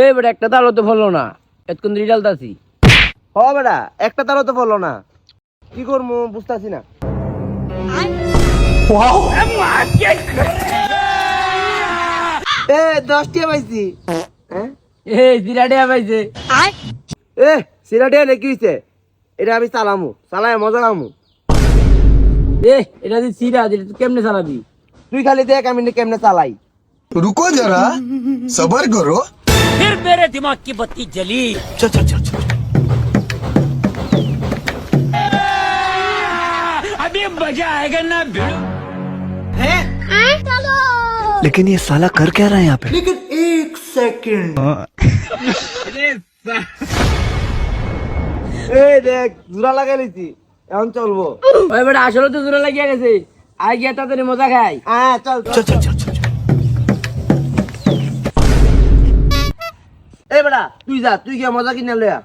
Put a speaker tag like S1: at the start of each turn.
S1: এই বেটা একটা তালো তো ফলো না, এতক্ষণ রিজাল্ট আছি।
S2: হ বেটা একটা তারও তো বললো না, কি করবো বুঝতেছি না। এ 10 টিয়া পাইছি। হ্যাঁ
S1: এই সিরাটে পাইছে।
S2: এ সিরাটিয়া নাকি হইছে, এটা আমি চালামু, চালাই মজা নামু।
S1: এটা যে সিরাজ, এটা তুই কেমনে চালাবি?
S2: তুই খালি দেখ আমি কেমনে চালাই।
S3: रुको जरा सबर करो।
S4: फिर मेरे दिमाग की बत्ती जली।
S3: चल चल चल चल।
S4: अभी मजा आएगा ना भिड़ो।
S3: लेकिन ये साला कर क्या रहा है यहाँ पे?
S2: এই দেখ জোড়া লাগাই লিছি, এখন চলবো।
S1: ওই বেটা আসলে তো জোরে লাগিয়ে গেছে, আই গিয়া তাড়াতাড়ি মজা খাই।
S2: হ্যাঁ চল
S3: चल चल चल चल।
S2: এই বেটা তুই যা, তুই গিয়ে মজা কিনে লয়া।